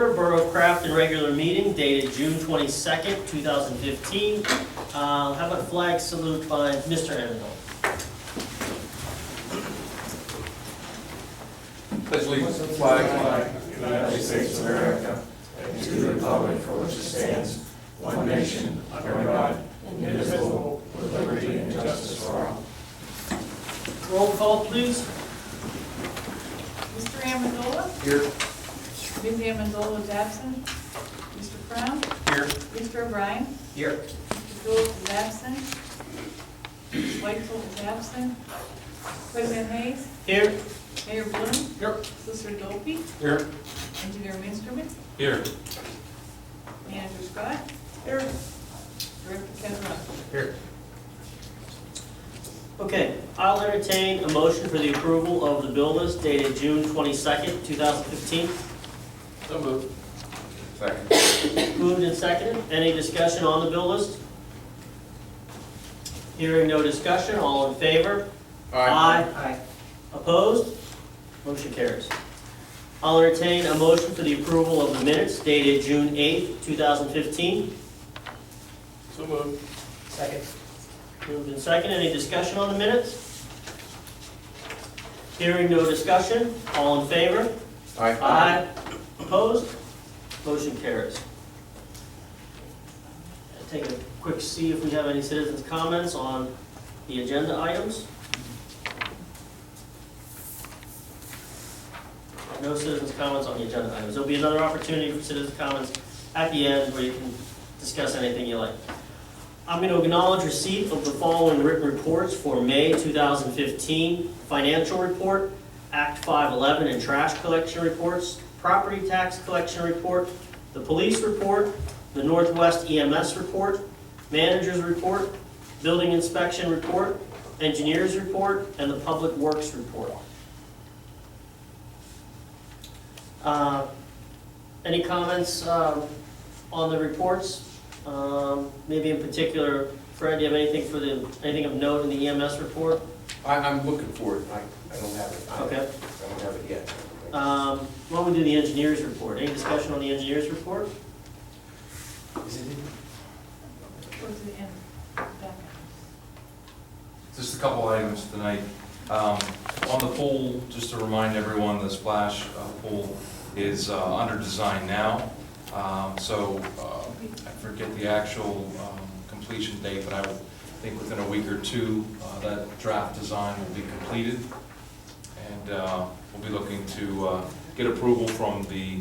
order, Borough of Crafton regular meeting dated June 22nd, 2015. How about flag salute by Mr. Amendola? Pledge allegiance to the flag of the United States of America and to the republic for which it stands, one nation, under God, indivisible, with liberty and justice for all. Roll call, please. Mr. Amendola? Here. Ms. Amendola is absent. Mr. Crown? Here. Mr. O'Brien? Here. Mr. Phillips is absent. Ms. Whitesell is absent. President Hayes? Here. Mayor Bloom? Here. Solicitor Dolphy? Here. Engineer Minsterman? Here. Manager Scott? Here. Director Kazran? Here. Okay, I'll entertain a motion for the approval of the bill list dated June 22nd, 2015. So moved. Second. Moved and seconded. Any discussion on the bill list? Hearing no discussion, all in favor? Aye. Opposed? Motion carries. I'll entertain a motion for the approval of the minutes dated June 8th, 2015. So moved. Second. Moved and seconded. Any discussion on the minutes? Hearing no discussion, all in favor? Aye. Opposed? Motion carries. I'll take a quick see if we have any citizens' comments on the agenda items. No citizens' comments on the agenda items. There'll be another opportunity for citizens' comments at the end where you can discuss anything you like. I'm going to acknowledge receipt of the following written reports for May 2015. Financial report, Act 511 and trash collection reports, property tax collection report, the police report, the Northwest EMS report, manager's report, building inspection report, engineer's report, and the public works report. Any comments on the reports? Maybe in particular, Fred, do you have anything of note in the EMS report? I'm looking for it. I don't have it. Okay. I don't have it yet. Why don't we do the engineer's report? Any discussion on the engineer's report? Is it in? Towards the end. Back. Just a couple items tonight. On the pool, just to remind everyone, the splash pool is under design now. I forget the actual completion date, but I would think within a week or two that draft design will be completed. And we'll be looking to get approval from the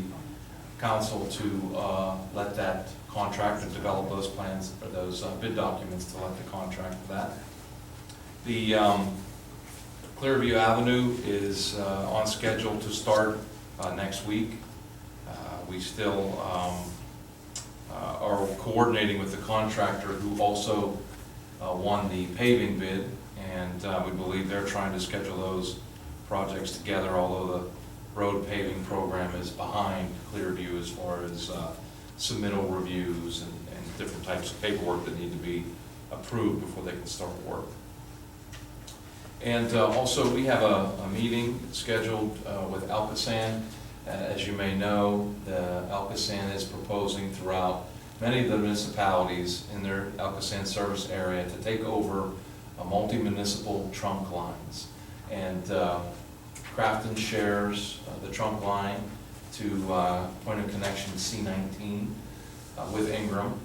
council to let that contractor develop those plans, or those bid documents to let the contractor that. The Clearview Avenue is on schedule to start next week. We still are coordinating with the contractor who also won the paving bid, and we believe they're trying to schedule those projects together, although the road paving program is behind Clearview as far as submittal reviews and different types of paperwork that need to be approved before they can start work. And also, we have a meeting scheduled with Alcosan. As you may know, the Alcosan is proposing throughout many of the municipalities in their Alcosan service area to take over multi-municipal trunk lines. And Crafton shares the trunk line to point of connection C19 with Ingram.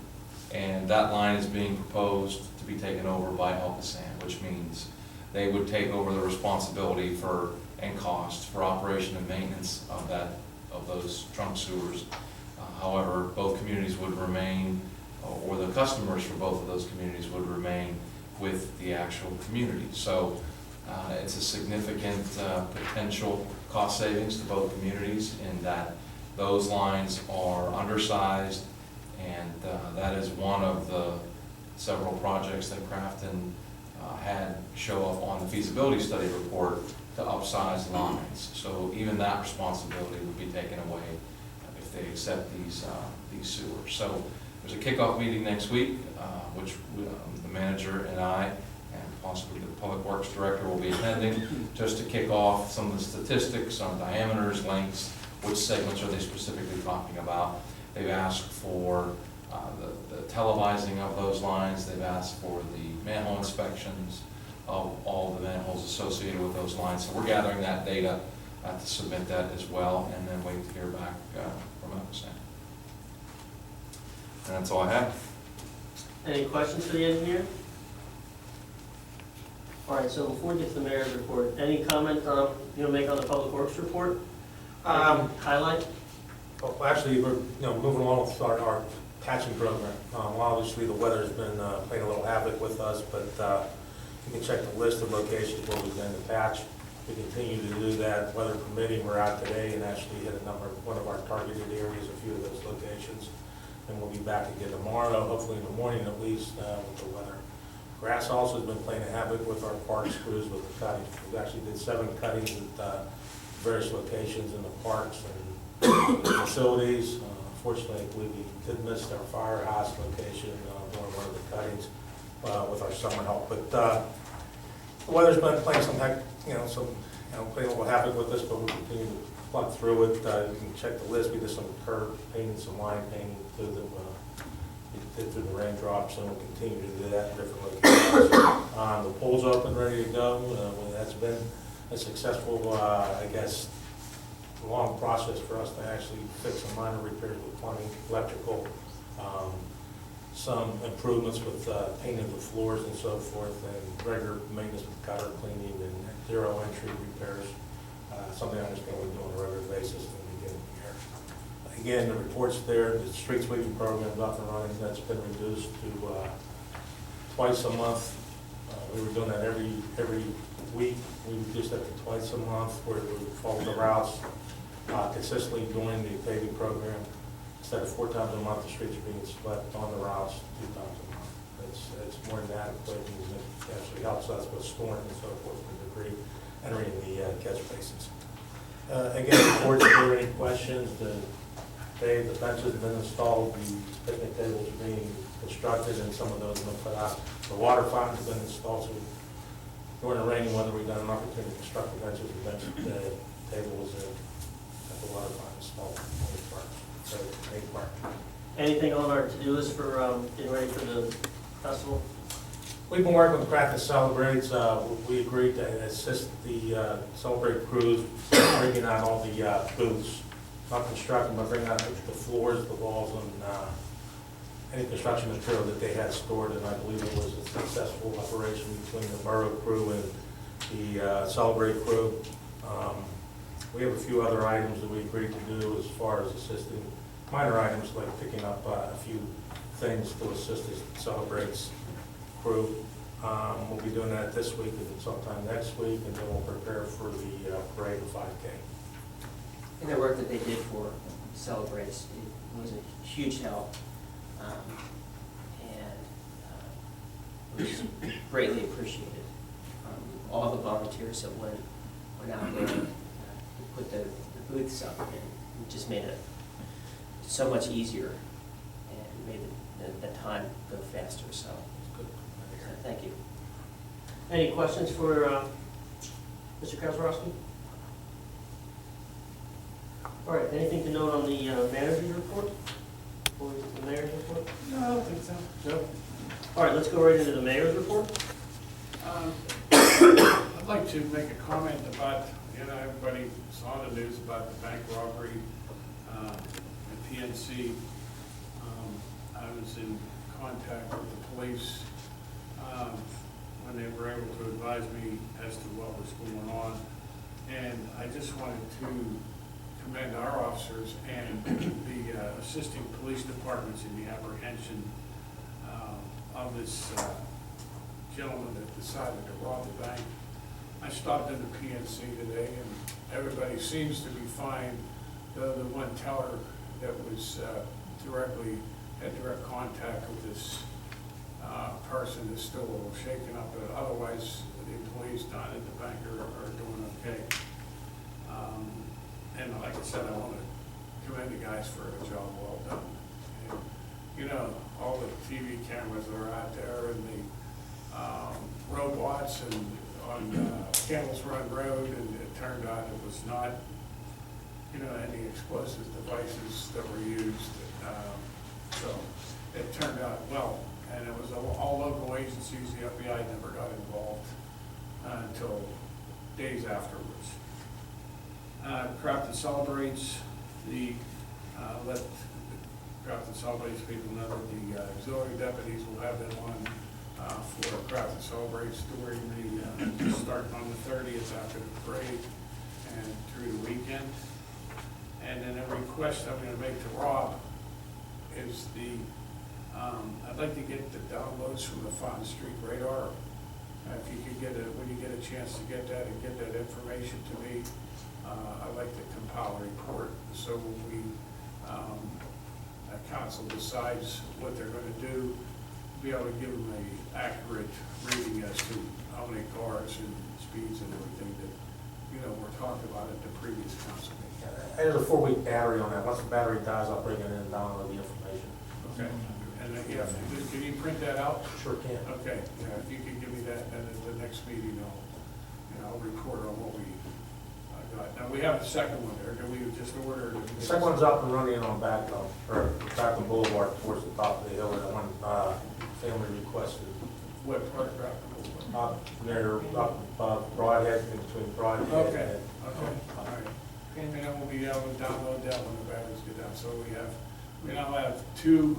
And that line is being proposed to be taken over by Alcosan, which means they would take over the responsibility for and cost for operation and maintenance of those trunk sewers. However, both communities would remain, or the customers for both of those communities would remain with the actual community. So it's a significant potential cost savings to both communities in that those lines are undersized, and that is one of the several projects that Crafton had show up on the feasibility study report to upsize lines. So even that responsibility would be taken away if they accept these sewers. So there's a kickoff meeting next week, which the manager and I, and possibly the Public Works Director, will be attending, just to kick off some of the statistics on diameters, lengths, which segments are they specifically talking about. They've asked for the televising of those lines. They've asked for the manhole inspections of all the manholes associated with those lines. So we're gathering that data to submit that as well, and then wait to hear back from Alcosan. And that's all I have. Any questions for the engineer? All right, so before we get to the mayor's report, any comment make on the public works report? Highlight? Well, actually, we're, moving along with our patching program. Obviously, the weather's been playing a little havoc with us, but you can check the list of locations where we've been to patch. We continue to do that, weather permitting. We're out today and actually hit one of our targeted areas, a few of those locations. And we'll be back again tomorrow, hopefully in the morning at least, with the weather. Grass also has been playing havoc with our parks crews with the cutting. We actually did 7 cuttings at various locations in the parks and facilities. Unfortunately, I believe we did miss our firehouse location during one of the cuttings with our summer help. But the weather's been playing playing a little havoc with us, but we'll continue to plug through it. You can check the list. We did some curb painting, some line painting through the raindrops, and we'll continue to do that in different locations. The pool's open, ready to go. That's been a successful, long process for us to actually fix some minor repairs with plumbing, electrical, some improvements with painting the floors and so forth, and regular maintenance with gutter cleaning and zero entry repairs. Something I understand we do on a regular basis in the beginning of the year. Again, the report's there. The street sweeping program's up and running. That's been reduced to twice a month. We were doing that every week. We reduced that to twice a month, where we follow the routes consistently during the paving program. Instead of 4 times a month, the streets are being swept on the routes 2 times a month. It's more than adequate, and it actually helps us with storm and so forth, with debris entering the catch basins. Again, reports, if there are any questions, the benches have been installed, the picnic tables are being constructed, and some of those have been put out. The water fountains have been installed, so during the rainy weather, we've done an opportunity to construct the benches and tables at the water fountain installed on the park. So, great park. Anything on our to-do list for getting ready for the festival? We've been working with Craft and Celebrates. We agreed to assist the Celebrate crews, bringing out all the booths, not constructing, but bringing out the floors, the walls, and any construction material that they had stored. And I believe it was a successful operation between the Borough crew and the Celebrate crew. We have a few other items that we agreed to do as far as assisting, minor items like picking up a few things to assist the Celebrates crew. We'll be doing that this week and sometime next week, and then we'll prepare for the parade of 5K. And the work that they did for Celebrates, it was a huge help, and it was greatly appreciated. All the volunteers that went out there to put the booths up, and it just made it so much easier and made the time go faster. So thank you. Any questions for Mr. Kozrowski? All right, anything to note on the manager's report? Or the mayor's report? No, I don't think so. No? All right, let's go right into the mayor's report. I'd like to make a comment about, everybody saw the news about the bank robbery at PNC. I was in contact with the police when they were able to advise me as to what was going on. And I just wanted to commend our officers and the assisting police departments in the apprehension of this gentleman that decided to rob the bank. I stopped into PNC today, and everybody seems to be fine. The one teller that was had direct contact with this person is still a little shaken up, but otherwise the employees down at the bank are doing okay. And like I said, I want to commend the guys for a job well done. And, all the TV cameras that are out there, and the robots, and on Campbell's Run Road, and it turned out it was not any explosive devices that were used. So it turned out well, and it was all local agencies. The FBI never got involved until days afterwards. Crafton Celebrates, let Crafton Celebrates people know that the auxiliary deputies will have them on for Crafton Celebrates during the, starting on the 30th after the parade and through the weekend. And then a request I'm gonna make to Rob is I'd like to get the downloads from the Fountain Street radar. If you could when you get a chance to get that and get that information to me, I'd like to compile a report, so when we, council decides what they're gonna do, be able to give them a accurate reading as to how many cars and speeds and everything that, were talked about at the previous council meeting. There's a 4-week battery on that. Once the battery dies, I'll bring it in and download the information. Okay, and then, can you print that out? Sure can. Okay, yeah, if you can give me that, then at the next meeting, I'll report on what we got. Now, we have the second one there, do we just order? The second one's up and running on back on Boulevard towards the top of the hill. That one family requested. What part of Grafton Boulevard? Near Broadhead, in between Broadhead Okay, and. all right. And then we'll be able to download that when the batteries get down. So we now have 2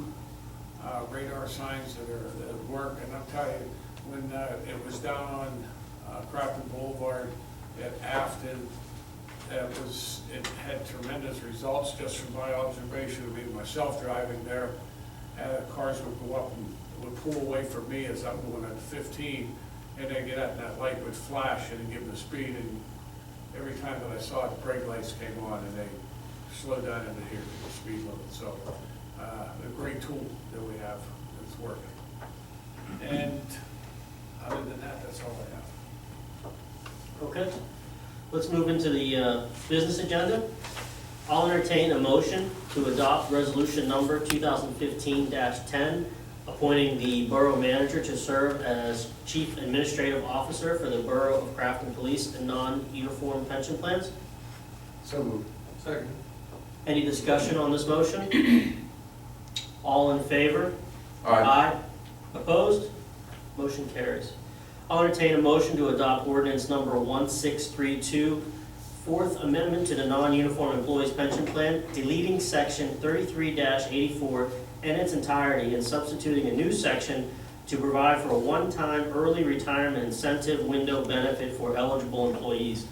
radar signs that work. And I'll tell you, when it was down on Grafton Boulevard at Afton, it had tremendous results just from my observation of me myself driving there. Cars would go up and would pull away from me as I'm going at 15, and they get out and that light would flash and give them the speed, and every time that I saw it, the brake lights came on and they slowed down into here to the speed limit. So a great tool that we have that's working. And other than that, that's all I have. Okay, let's move into the business agenda. I'll entertain a motion to adopt resolution number 2015-10, appointing the borough manager to serve as chief administrative officer for the Borough of Grafton Police and non-uniform pension plans. So moved. Second. Any discussion on this motion? All in favor? Aye. Opposed? Motion carries. I'll entertain a motion to adopt ordinance number 1632, Fourth Amendment to the Non-Uniform Employees Pension Plan, deleting section 33-84 in its entirety and substituting a new section to provide for a one-time early retirement incentive window benefit for eligible employees.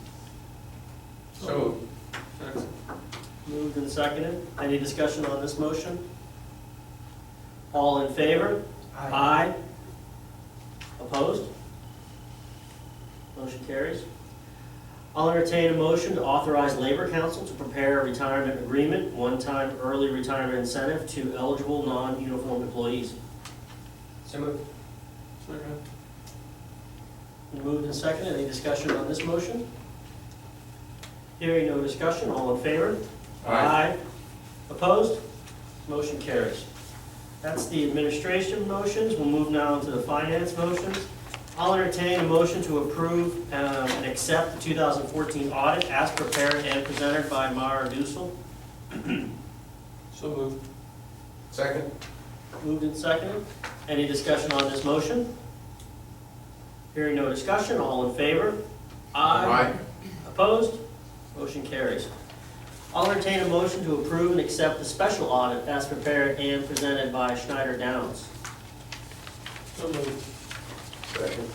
So. Moved and seconded. Any discussion on this motion? All in favor? Aye. Opposed? Motion carries. I'll entertain a motion to authorize Labor Council to prepare a retirement agreement, one-time early retirement incentive to eligible non-uniform employees. So moved. Second. Moved and seconded. Any discussion on this motion? Hearing no discussion, all in favor? Aye. Opposed? Motion carries. That's the administration motions. We'll move now to the finance motions. I'll entertain a motion to approve and accept the 2014 audit as prepared and presented by Mara Dussel. So moved. Second? Moved and seconded. Any discussion on this motion? Hearing no discussion, all in favor? Opposed? Motion carries. I'll entertain a motion to approve and accept the special audit as prepared and presented by Schneider Downs. So moved. Second.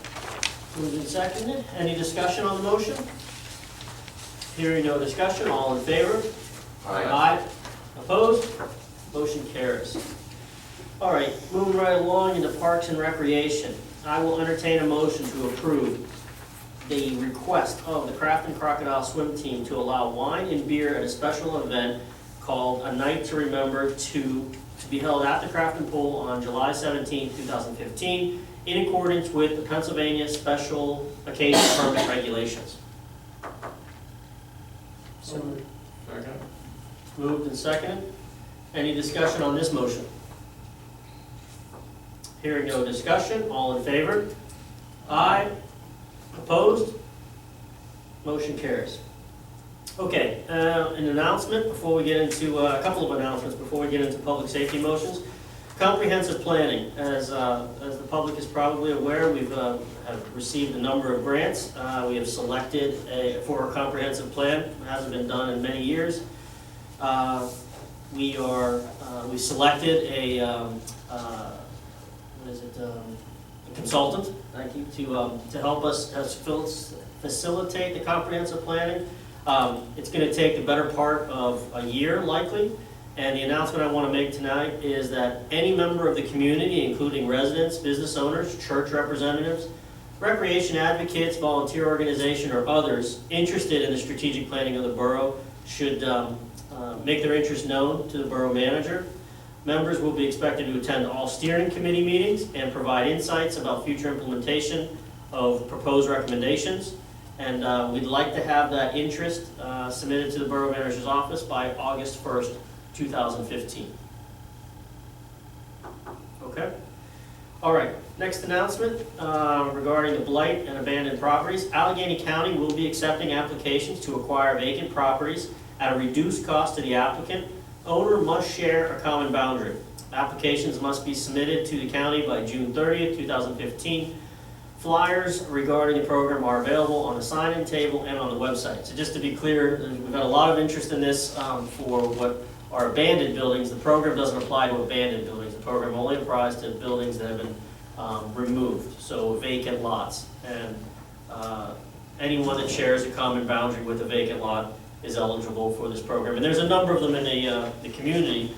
Moved and seconded. Any discussion on the motion? Hearing no discussion, all in favor? Opposed? Motion carries. All right, moving right along into Parks and Recreation. I will entertain a motion to approve the request of the Grafton Crocodile Swim Team to allow wine and beer at a special event called A Night to Remember to be held at the Grafton Pool on July 17, 2015, in accordance with the Pennsylvania Special Occasion Permit regulations. So moved. Second. Moved and seconded. Any discussion on this motion? Hearing no discussion, all in favor? Aye. Opposed? Motion carries. Okay, an announcement before we get into, a couple of announcements before we get into public safety motions. Comprehensive planning, as the public is probably aware, we've have received a number of grants. We have selected for a comprehensive plan, it hasn't been done in many years. We selected a consultant, thank you, to help us facilitate the comprehensive planning. It's going to take the better part of a year likely, and the announcement I want to make tonight is that any member of the community, including residents, business owners, church representatives, recreation advocates, volunteer organization, or others interested in the strategic planning of the borough should make their interest known to the borough manager. Members will be expected to attend all steering committee meetings and provide insights about future implementation of proposed recommendations. And we'd like to have that interest submitted to the borough manager's office by August 1st, 2015. Okay? All right, next announcement regarding the blight and abandoned properties. Allegheny County will be accepting applications to acquire vacant properties at a reduced cost to the applicant. Owner must share a common boundary. Applications must be submitted to the county by June 30th, 2015. Flyers regarding the program are available on the sign-in table and on the website. So just to be clear, we've got a lot of interest in this for what are abandoned buildings. The program doesn't apply to abandoned buildings. The program only applies to buildings that have been removed, so vacant lots. And anyone that shares a common boundary with a vacant lot is eligible for this program. And there's a number of them in the community,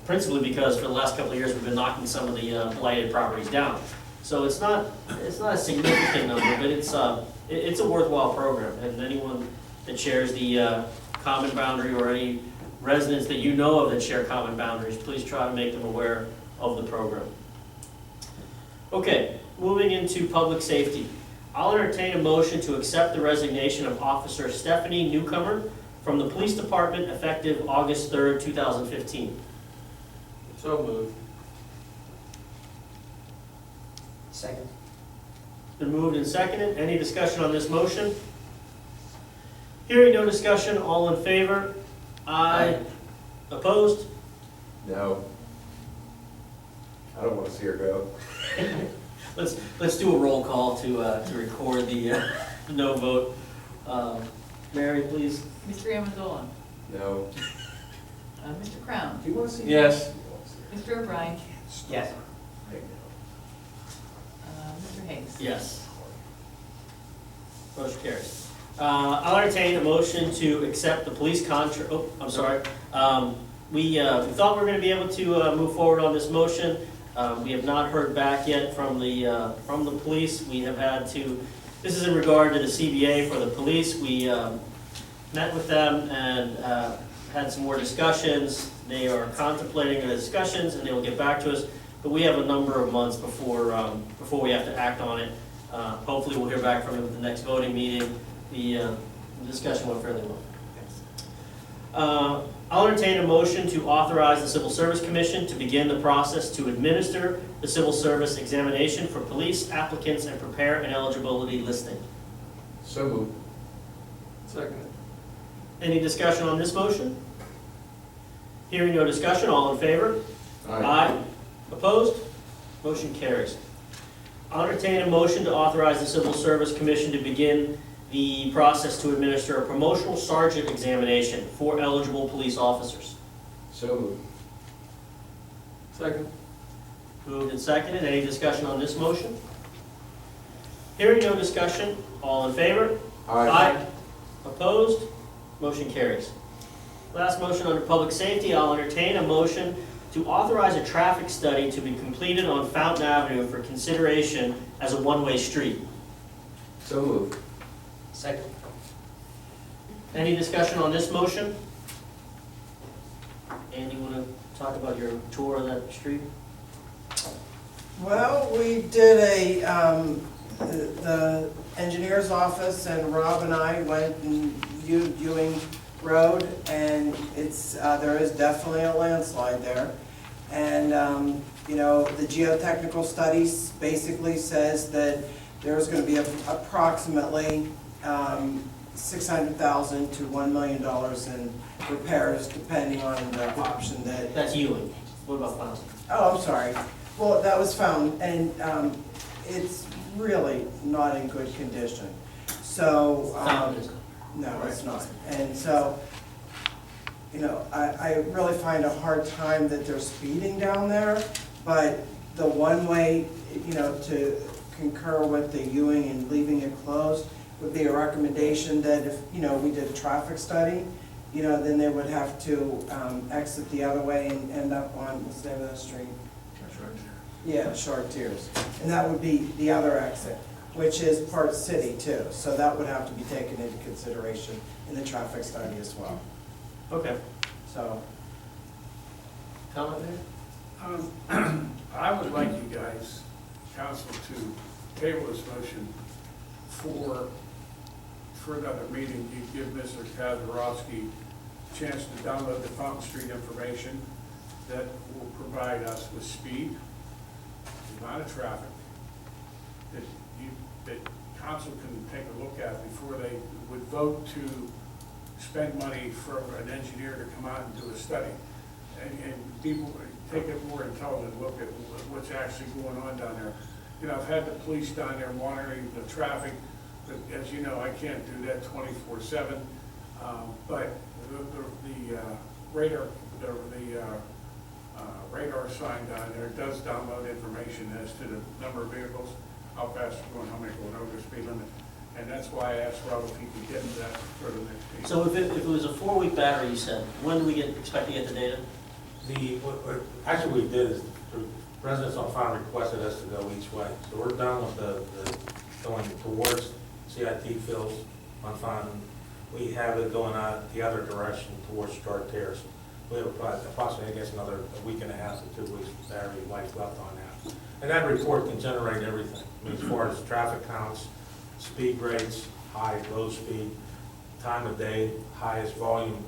principally because for the last couple of years we've been knocking some of the blighted properties down. So it's not a significant number, but it's a worthwhile program. And anyone that shares the common boundary, or any residents that you know of that share common boundaries, please try to make them aware of the program. Okay, moving into public safety. I'll entertain a motion to accept the resignation of Officer Stephanie Newcomer from the Police Department effective August 3rd, 2015. So moved. Second. Been moved and seconded. Any discussion on this motion? Hearing no discussion, all in favor? Aye. Opposed? No. I don't want to see her go. Let's do a roll call to record the no vote. Mary, please. Mr. Amendola, No. Mr. Crown, Do you want to see her? Yes. Mr. O'Brien, Yes. Mr. Hayes. Yes. Motion carries. I'll entertain a motion to accept the police contract. Oh, I'm sorry. We thought we were going to be able to move forward on this motion. We have not heard back yet from the police. We have had to. This is in regard to the CBA for the police. We met with them and had some more discussions. They are contemplating the discussions, and they will get back to us. But we have a number of months before we have to act on it. Hopefully, we'll hear back from them at the next voting meeting. The discussion went fairly well. I'll entertain a motion to authorize the Civil Service Commission to begin the process to administer the civil service examination for police applicants and prepare an eligibility listing. So moved. Second. Any discussion on this motion? Hearing no discussion, all in favor? Aye. Opposed? Motion carries. I'll entertain a motion to authorize the Civil Service Commission to begin the process to administer a promotional sergeant examination for eligible police officers. So moved. Second. Moved and seconded. Any discussion on this motion? Hearing no discussion, all in favor? Opposed? Motion carries. Last motion under public safety, I'll entertain a motion to authorize a traffic study to be completed on Fountain Avenue for consideration as a one-way street. So moved. Second. Any discussion on this motion? Andy, you want to talk about your tour of that street? Well, we did the engineer's office and Rob and I went and viewed Ewing Road, and there is definitely a landslide there. And, you know, the geotechnical studies basically says that there's going to be approximately $600,000 to $1 million in repairs, depending on the option that. That's Ewing. What about Fountain? Oh, I'm sorry. Well, that was found, and it's really not in good condition. So, Fountain is, no, it's not. And so, you know, I really find a hard time that they're speeding down there, but the one-way, you know, to concur with the Ewing and leaving it closed would be a recommendation that if, you know, we did a traffic study, you know, then they would have to exit the other way and end up on, what's the name of that street? Yeah, Chartiers. And that would be the other exit, which is part city too. So that would have to be taken into consideration in the traffic study as well. okay. So, Comment there? I would like you guys, council, to table this motion for another meeting. You give Mr. Kazarowski a chance to download the Fountain Street information that will provide us with speed, the amount of traffic, that council can take a look at before they would vote to spend money for an engineer to come out and do a study. And people take a more intelligent look at what's actually going on down there. You know, I've had the police down there monitoring the traffic, but as you know, I can't do that 24/7. But the radar sign down there does download information as to the number of vehicles, how fast they're going, how many going over the speed limit. And that's why I asked Rob if he could get into that for the next meeting. So if it was a 4-week battery, you said, when do we expect to get the data? Actually, what we did is, the residents on Fountain requested us to go each way. So we're done with the going towards CIT Fields on Fountain. We have it going out the other direction towards Chartiers. We have approximately, I guess, another week and a half to 2 weeks of battery life left on that. And that report can generate everything. I mean, as far as traffic counts, speed rates, high, low speed, time of day, highest volume,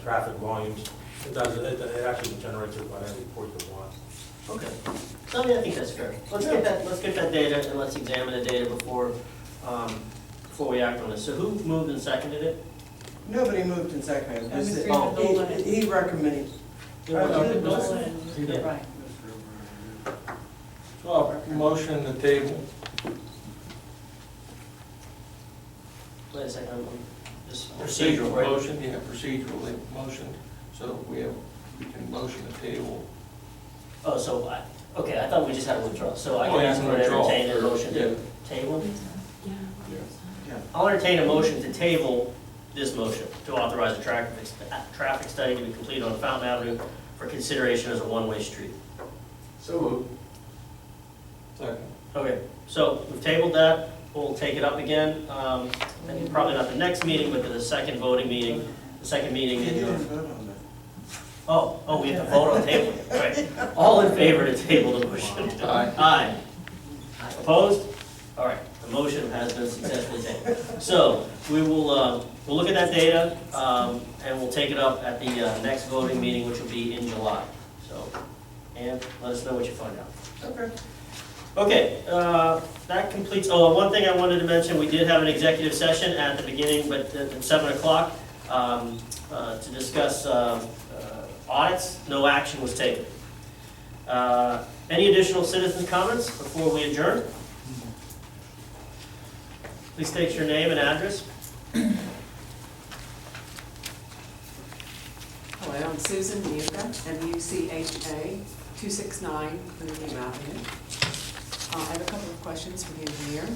traffic volumes. It actually generates about any report you want. Okay. So I mean, I think that's fair. Let's get that data and let's examine the data before we act on this. So who moved and seconded it? nobody moved and seconded. And This is- Mr. Nolan. He recommended. Nolan, Yeah. right. Motion to table. Wait a second, I'm just procedural, right? Motion, yeah, procedurally motion, so we can motion to table. Oh, so, okay, I thought we just had a withdrawal, so I Oh, can yeah, ask for an withdrawal. entertain a motion to Yeah. table? Yeah. I'll entertain a motion to table this motion, to authorize a traffic study to be completed on Fountain Avenue for consideration as a one-way street. So moved. Second. Okay, so we've tabled that, we'll take it up again, and probably not the next meeting, but the second voting meeting, the second meeting You in your. didn't vote on that. Oh, we have to vote on table, right. All in favor to table the motion? Aye. Aye. Opposed? All right, the motion has been successfully tabled. So, we will, we'll look at that data, and we'll take it up at the next voting meeting, which will be in July. So, and let us know what you find out. Okay. Okay, that completes, one thing I wanted to mention, we did have an executive session at the beginning, but at 7 o'clock, to discuss audits. No action was taken. Any additional citizen comments before we adjourn? Please state your name and address. Hello, I'm Susan Mucha, M-U-C-H-A, 269 Greenview Avenue. I have a couple of questions for the engineer.